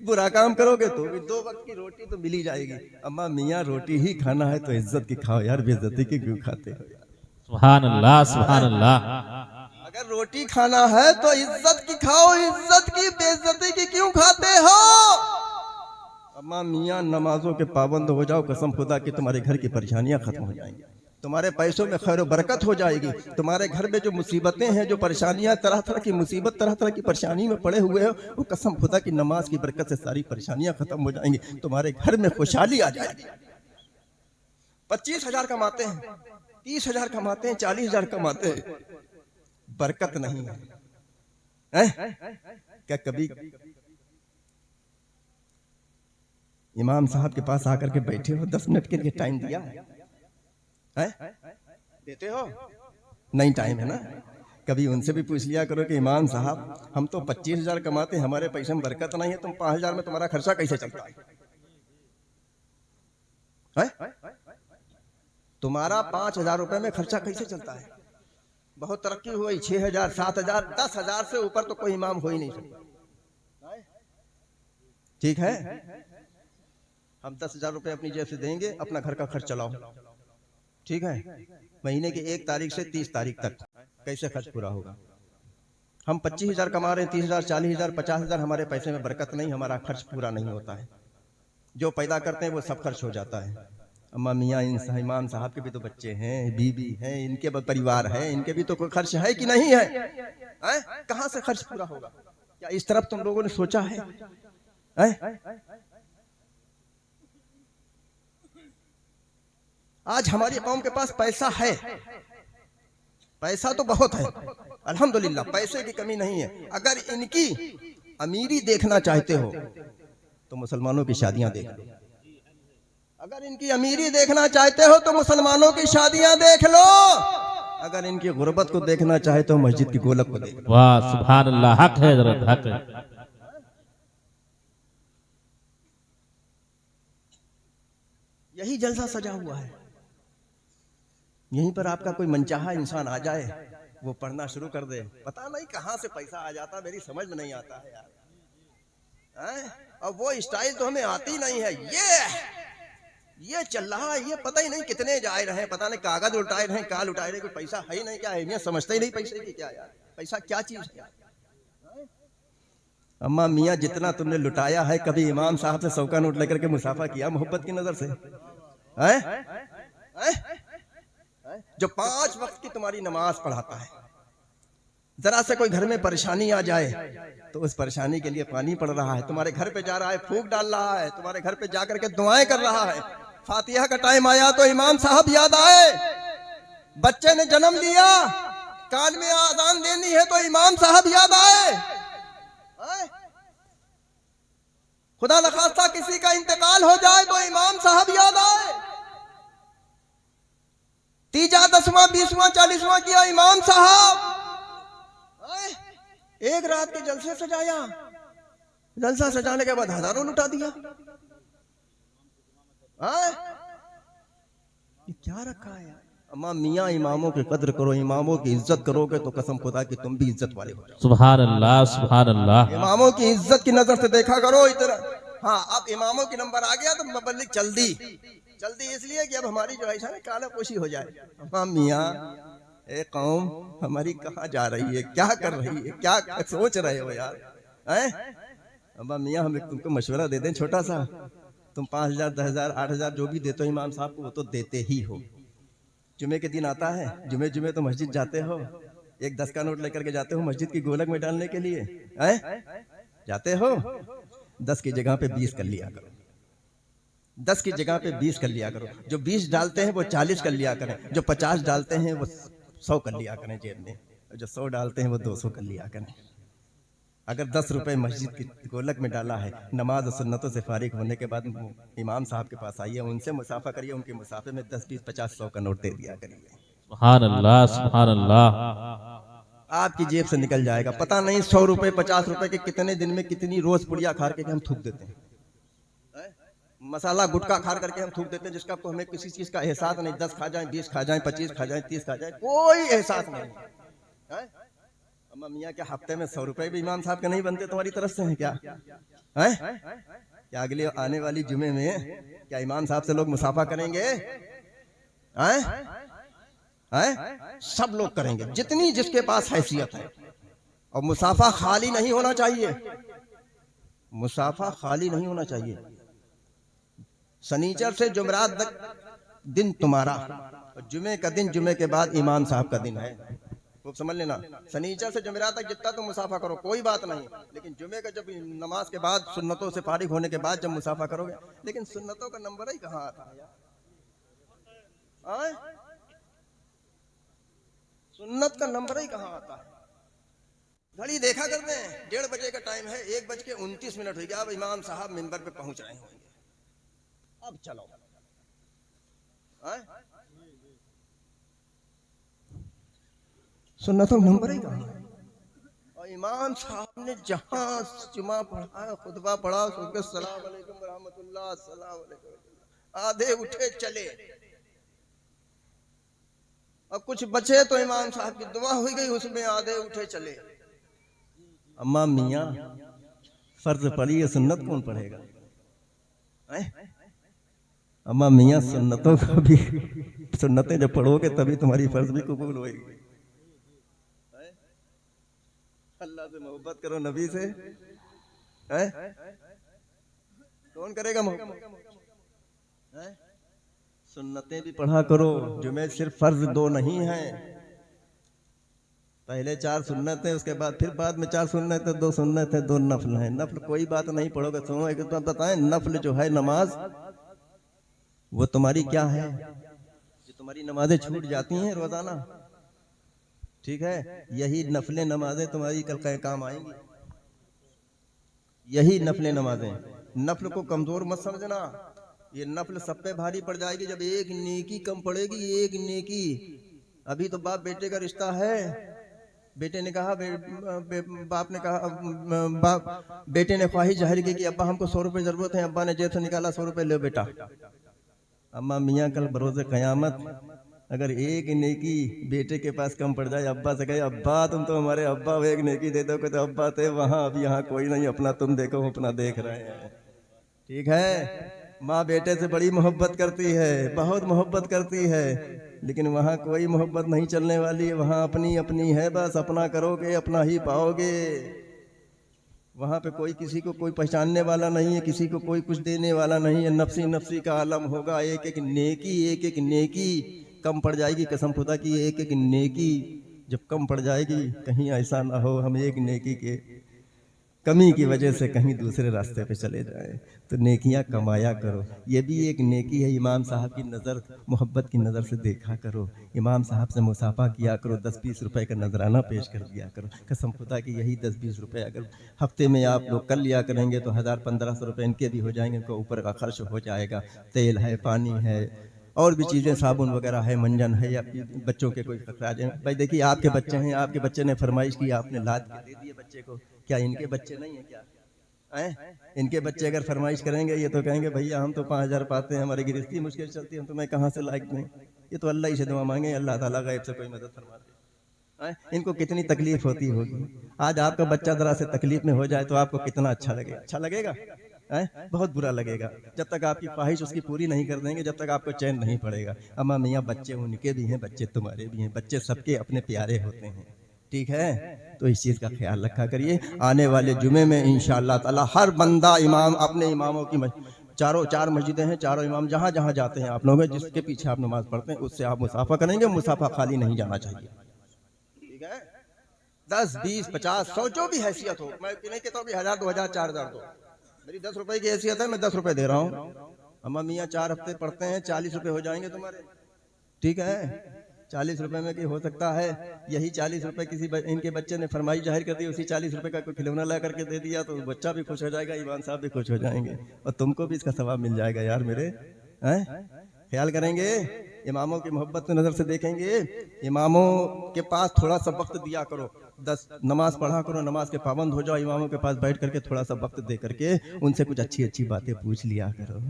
बुरा काम करोगे तो भी 2 वक्त की रोटी तो मिल ही जाएगी। अम्मा मियाँ रोटी ही खाना है तो इज्जत की खाओ यार, बेइज्जती की क्यों खाते हो यार? सुभान अल्लाह, सुभान अल्लाह। अगर रोटी खाना है तो इज्जत की खाओ, इज्जत की, बेइज्जती की क्यों खाते हो? अम्मा मियाँ नमाजों के पाबंद हो जाओ, कसम खुदा की तुम्हारे घर की परेशानियां खत्म हो जाएंगी, तुम्हारे पैसों में खैर बरकत हो जाएगी, तुम्हारे घर में जो मुसीबतें हैं, जो परेशानियां, तरह तरह की मुसीबत, तरह तरह की परेशानी में पड़े हुए हो, वो कसम खुदा की नमाज की बरकत से सारी परेशानियां खत्म हो जाएंगी, तुम्हारे घर में खुशहाली आ जाएगी। 25,000 कमाते हैं, 30,000 कमाते हैं, 40,000 कमाते हैं, बरकत नहीं है। क्या कभी इमाम साहब के पास आकर के बैठे हो, 10 मिनट के लिए टाइम दिया है? देते हो? नहीं टाइम है ना? कभी उनसे भी पूछ लिया करो कि इमाम साहब हम तो 25,000 कमाते हैं, हमारे पैसे में बरकत नहीं है, तुम 5,000 में तुम्हारा खर्चा कैसे चलता है? तुम्हारा 5,000 रुपए में खर्चा कैसे चलता है? बहुत तरक्की हुई, 6,000, 7,000, 10,000 से ऊपर तो कोई इमाम हो ही नहीं सकता, ठीक है? हम 10,000 रुपये अपनी जेब से देंगे, अपना घर का खर्च चलाओ, ठीक है। महीने की 1 तारीख से 30 तारीख तक कैसे खर्च पूरा होगा? हम 25,000 कमा रहे हैं, 30,000, 40,000, 50,000, हमारे पैसे में बरकत नहीं, हमारा खर्च पूरा नहीं होता है। जो पैदा करते हैं वो सब खर्च हो जाता है। अम्मा मियाँ इमाम साहब के भी तो बच्चे हैं, बीबी हैं, इनके परिवार है, इनके भी तो कोई खर्च है कि नहीं है? कहाँ से खर्च पूरा होगा? क्या इस तरफ तुम लोगों ने सोचा है? आज हमारी कौम के पास पैसा है, पैसा तो बहुत है अल्हम्दुलिल्लाह, पैसे की कमी नहीं है। अगर इनकी अमीरी देखना चाहते हो तो मुसलमानों की शादियां देख लो। अगर इनकी अमीरी देखना चाहते हो तो मुसलमानों की शादियां देख लो। अगर इनकी गुर्बत को देखना चाहे तो मस्जिद की गोलक को देख लो। वाह सुभान अल्लाह, हक है हजरत, हक है। यही जलसा सजा हुआ है। यहीं पर आपका कोई मनचाहा इंसान आ जाए, वो पढ़ना शुरू कर दे, पता नहीं कहां से पैसा आ जाता, मेरी समझ में नहीं आता है यार। और वो स्टाइल तो हमें आती नहीं है। ये चल रहा है, ये पता ही नहीं कितने जा रहे हैं, पता नहीं कागज उल्टाए रहे हैं, काल उठाए रहे, कोई पैसा है ही नहीं। क्या है, समझते ही नहीं पैसे की क्या यार, पैसा क्या चीज है? अम्मा मियाँ जितना तुमने लुटाया है, कभी इमाम साहब से 100 का नोट लेकर के मुसाफा किया मोहब्बत की नजर से? जो 5 वक्त की तुम्हारी नमाज पढ़ाता है, जरा से कोई घर में परेशानी आ जाए तो उस परेशानी के लिए पानी पड़ रहा है, तुम्हारे घर पे जा रहा है, फूंक डाल रहा है, तुम्हारे घर पे जाकर के दुआएं कर रहा है। फातिहा का टाइम आया तो इमाम साहब याद आए, बच्चे ने जन्म लिया, कान में आजान देनी है तो इमाम साहब याद आए, खुदा न खास्ता किसी का इंतकाल हो जाए तो इमाम साहब याद आए। तीजा, 10वां, 20वां, 40वां किया इमाम साहब। एक रात के जलसे सजाया, जलसा सजाने के बाद हजारों लुटा दिया। ये क्या रखा है यार? अम्मा मियाँ इमामों की कद्र करो, इमामों की इज्जत करोगे तो कसम खुदा की तुम भी इज्जत वाले हो जाओ। सुभान अल्लाह, सुभान अल्लाह। इमामों की इज्जत की नजर से देखा करो इतना। हाँ, अब इमामों की नंबर आ गया तो मुबल्लिग जल्दी इसलिए कि अब हमारी जो है काला पोशी हो जाए। अम्मा मियाँ ए कौम हमारी कहाँ जा रही है, क्या कर रही है, क्या सोच रहे हो यार? अम्मा मियाँ हम तुमको मशवरा दे दें छोटा सा, तुम 5,000, 10,000, 8,000 जो भी देते हो इमाम साहब को, वो तो देते ही हो। जुमे के दिन आता है, जुमे तो मस्जिद जाते हो, एक 10 का नोट लेकर के जाते हो मस्जिद की गोलक में डालने के लिए, जाते हो। 10 की जगह पे 20 कर लिया करो, 10 की जगह पे 20 कर लिया करो। जो 20 डालते हैं वो 40 कर लिया करें, जो 50 डालते हैं वो 100 कर लिया करें जेब में, जो 100 डालते हैं वो 200 कर लिया करें। अगर 10 रुपए मस्जिद की गोलक में डाला है, नमाज और सुन्नतों से फारिग होने के बाद इमाम साहब के पास आइए, उनसे मुसाफा करिए, उनके मुसाफे में 10, 20, 50, 100 का नोट दे दिया करिए। सुभान अल्लाह, सुभान अल्लाह। आपकी जेब से निकल जाएगा। पता नहीं 100 रुपए 50 रुपए के कितने दिन में कितनी रोज पुड़िया खा के हम थूक देते हैं, मसाला गुटखा खा करके हम थूक देते हैं, जिसका हमें किसी चीज का एहसास नहीं। 10 खा जाए, 20 खा जाए, 25 खा जाए, 30 खा जाए, कोई एहसास नहीं। अम्मा मियाँ क्या हफ्ते में 100 रुपए भी इमाम साहब के नहीं बनते तुम्हारी तरफ से हैं क्या? क्या अगले आने वाली जुमे में क्या इमाम साहब से लोग मुसाफा करेंगे? सब लोग करेंगे, जितनी जिसके पास हैसियत है। और मुसाफा खाली नहीं होना चाहिए, मुसाफा खाली नहीं होना चाहिए। शनिचर से जुमेरात तक दिन तुम्हारा, और जुमे का दिन जुमे के बाद इमाम साहब का दिन है, खूब समझ लेना। शनिचर से जुमेरात तक जितना तुम मुसाफा करो कोई बात नहीं, लेकिन जुमे का जब नमाज के बाद सुन्नतों से फारिग होने के बाद जब मुसाफा करोगे, लेकिन सुन्नतों का नंबर ही कहाँ आता है यार? सुन्नत का नंबर ही कहाँ आता है? घड़ी देखा करते हैं, 1:30 बजे का टाइम है, 1:29 हो गया। अब इमाम साहब मिंबर पे पहुंच रहे होंगे, अब चलो। सुन्नतों नंबर ही कहाँ है? और इमाम साहब ने जहां जुमा पढ़ा, खुतबा पढ़ा, सलाम अलैकुम व रहमतुल्लाह, सलाम अलैकुम, आधे उठे चले। अब कुछ बचे तो इमाम साहब की दुआ हुई गई, उसमें आधे उठे चले। अम्मा मियाँ फर्ज पढ़ी है, सुन्नत कौन पढ़ेगा? अम्मा मियाँ सुन्नतों को भी, सुन्नतें जब पढ़ोगे तभी तुम्हारी फर्ज भी कबूल होगी। अल्लाह से मोहब्बत करो, नबी से है? कौन करेगा मोहब्बत? सुन्नतें भी पढ़ा करो, जुमे सिर्फ फर्ज 2 नहीं है। पहले 4 सुन्नत है, उसके बाद फिर बाद में 4 सुन्नत है, 2 सुन्नत है, 2 नफल है। नफल कोई बात नहीं पढ़ोगे। सुनो एक बात बताएं, नफल जो है नमाज, वो तुम्हारी क्या है? जो तुम्हारी नमाजें छूट जाती हैं रोजाना, ठीक है, यही नफले नमाजें तुम्हारी कल का काम आएंगी। यही नफले नमाजें, नफल को कमजोर मत समझना। ये नफल सब पे भारी पड़ जाएगी जब एक नेकी कम पड़ेगी। एक नेकी, अभी तो बाप बेटे का रिश्ता है, बेटे ने कहा बाप ने कहा बेटे ने ख्वाहिश जाहिर की कि अब्बा हमको 100 रुपए जरूरत है। अब्बा ने जेब से निकाला 100 रुपए, ले बेटा। अम्मा मियाँ कल बरोज़े क़यामत अगर एक नेकी बेटे के पास कम पड़ जाए, अब्बा से कहे अब्बा तुम तो हमारे अब्बा हो, एक नेकी दे दो, तो अब्बा थे वहाँ, अब यहाँ कोई नहीं, अपना तुम देखो, अपना देख रहे हैं। ठीक है, माँ बेटे से बड़ी मोहब्बत करती है, बहुत मोहब्बत करती है, लेकिन वहाँ कोई मोहब्बत नहीं चलने वाली है। वहाँ अपनी अपनी है, बस अपना करोगे अपना ही पाओगे। वहाँ पे कोई किसी को कोई पहचानने वाला नहीं है, किसी को कोई कुछ देने वाला नहीं है। नफसी नफसी का आलम होगा। एक एक नेकी कम पड़ जाएगी। कसम खुदा की एक एक नेकी जब कम पड़ जाएगी, कहीं ऐसा ना हो हम एक नेकी के कमी की वजह से कहीं दूसरे रास्ते पे चले जाएं। तो नेकियां कमाया करो, ये भी एक नेकी है। इमाम साहब की नज़र, मोहब्बत की नज़र से देखा करो। इमाम साहब से मुसाफा किया करो, 10-20 रुपए का नजराना पेश कर दिया करो। कसम खुदा की यही 10-20 रुपए अगर हफ्ते में आप लोग कर लिया करेंगे तो 1000-1500 रुपये इनके भी हो जाएंगे, इनको ऊपर का खर्च हो जाएगा। तेल है, पानी है, और भी चीज़ें, साबुन वगैरह है, मंजन है, या बच्चों के कोई खराज है। भाई देखिए, आपके बच्चे हैं, आपके बच्चे ने फरमाइश की, आपने लाद के दे दिए बच्चे को, क्या इनके बच्चे नहीं है क्या? इनके बच्चे अगर फरमाइश करेंगे, ये तो कहेंगे भैया हम तो 5000 पाते हैं, हमारी गिरफ्ती मुश्किल चलती है, हम तुम्हें कहाँ से लायक दें। ये तो अल्लाह ही से दुआ मांगे, अल्लाह ताला गैब से कोई मदद फरमा दे। इनको कितनी तकलीफ होती होगी। आज आपका बच्चा जरा से तकलीफ में हो जाए तो आपको कितना अच्छा लगेगा? अच्छा लगेगा? बहुत बुरा लगेगा। जब तक आपकी ख्वाहिश उसकी पूरी नहीं कर देंगे, जब तक आपको चैन नहीं पड़ेगा। अम्मा मियाँ, बच्चे उनके भी हैं, बच्चे तुम्हारे भी हैं, बच्चे सबके अपने प्यारे होते हैं, ठीक है? तो इस चीज़ का ख्याल रखा करिए। आने वाले जुमे में इंशाअल्लाह ताला हर बंदा इमाम, अपने इमामों की चारों 4 मस्जिदें हैं, चारों इमाम जहाँ जहाँ जाते हैं आप लोग, जिसके पीछे आप नमाज पढ़ते हैं, उससे आप मुसाफा करेंगे। मुसाफा खाली नहीं जाना चाहिए, ठीक है? 10, 20, 50, 100 जो भी हैसियत हो, मैं नहीं कहता हूँ कि 1000, 2000, 4000 दो। मेरी 10 रुपए की हैसियत है, मैं 10 रुपए दे रहा हूँ। अम्मा मियाँ 4 हफ्ते पढ़ते हैं, 40 रुपए हो जाएंगे तुम्हारे, ठीक है? 40 रुपए में कि हो सकता है यही 40 रुपए किसी इनके बच्चे ने फरमाइश जाहिर कर दी, उसी 40 रुपए का कोई खिलौना ला करके दे दिया, तो बच्चा भी खुश हो जाएगा, ईमान साहब भी खुश हो जाएंगे, और तुमको भी इसका सवाब मिल जाएगा। यार मेरे ख्याल करेंगे, इमामों की मोहब्बत की नज़र से देखेंगे। इमामों के पास थोड़ा सा वक्त दिया करो, 10 नमाज पढ़ा करो, नमाज के पाबंद हो जाओ। इमामों के पास बैठ करके थोड़ा सा वक्त दे करके उनसे कुछ अच्छी अच्छी बातें पूछ लिया करो,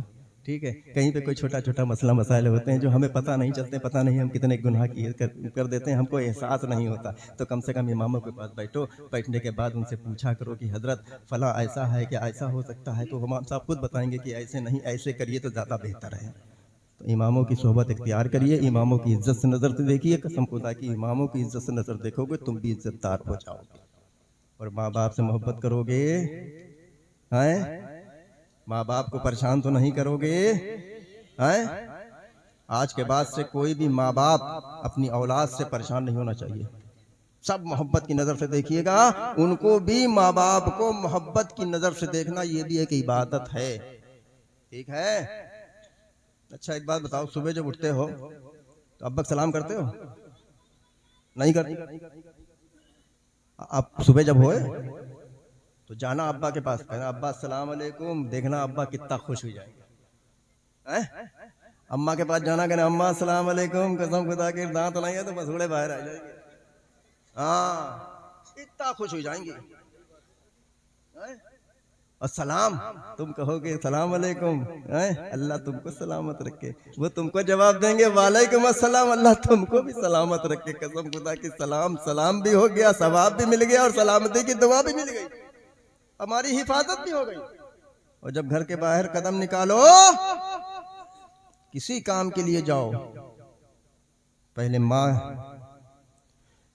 ठीक है? कहीं पे कोई छोटा छोटा मसला मसाइल होते हैं जो हमें पता नहीं चलते, पता नहीं हम कितने गुनाह किए कर देते हैं, हमको एहसास नहीं होता। तो कम से कम इमामों के पास बैठो, बैठने के बाद उनसे पूछा करो कि हजरत फला ऐसा है, क्या ऐसा हो सकता है? तो इमाम साहब खुद बताएंगे कि ऐसे नहीं, ऐसे करिए तो ज़्यादा बेहतर है। तो इमामों की सोहबत इख्तियार करिए, इमामों की इज्जत से नज़र से देखिए। कसम खुदा की इमामों की इज्जत से नज़र देखोगे तुम भी इज्जतदार हो जाओगे। और माँ बाप से मोहब्बत करोगे, हैं? माँ बाप को परेशान तो नहीं करोगे, हैं? आज के बाद से कोई भी माँ बाप अपनी औलाद से परेशान नहीं होना चाहिए। सब मोहब्बत की नज़र से देखिएगा, उनको भी, माँ बाप को मोहब्बत की नज़र से देखना, ये भी एक इबादत है, ठीक है? अच्छा एक बात बताओ, सुबह जब उठते हो तो अब्बा सलाम करते हो? नहीं करते? आप सुबह जब होए तो जाना अब्बा के पास, कहना अब्बा अस्सलाम वालेकुम, देखना अब्बा कितना खुश हो जाएंगे। अम्मा के पास जाना, कहना अम्मा अस्सलाम वालेकुम, कसम खुदा के दांत नहीं है तो मसूड़े बाहर आ जाएंगे। हाँ, इतना खुश हो जाएंगे। और सलाम तुम कहोगे सलाम अलैकुम, अल्लाह तुमको सलामत रखे, वो तुमको जवाब देंगे वालेकुम अस्सलाम, अल्लाह तुमको भी सलामत रखे। कसम खुदा की सलाम सलाम भी हो गया, सवाब भी मिल गया, और सलामती की दुआ भी मिल गई, हमारी हिफाजत भी हो गई। और जब घर के बाहर कदम निकालो किसी काम के लिए जाओ, पहले माँ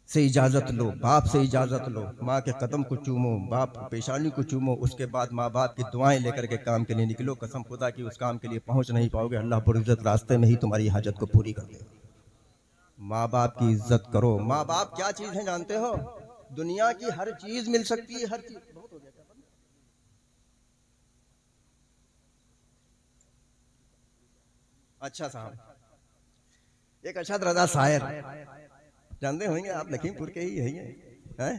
से इजाजत लो, बाप से इजाजत लो, माँ के कदम को चूमो, बाप की पेशानी को चूमो, उसके बाद माँ बाप की दुआएं लेकर के काम के लिए निकलो। कसम खुदा की उस काम के लिए पहुंच नहीं पाओगे, अल्लाह पुरइज्जत रास्ते में ही तुम्हारी हाजत को पूरी कर देगा। माँ बाप की इज्जत करो। माँ बाप क्या चीज है जानते हो? दुनिया की हर चीज मिल सकती है, हर चीज। बहुत हो गया क्या? अच्छा साहब, एक अरशद रजा शायर जानते होंगे आप, लखीमपुर के ही हैं?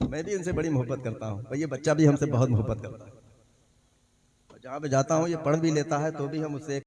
मैं भी इनसे बड़ी मोहब्बत करता हूँ और ये बच्चा भी हमसे बहुत मोहब्बत करता है। जहाँ पे जाता हूँ ये पढ़ भी लेता है तो भी हम उससे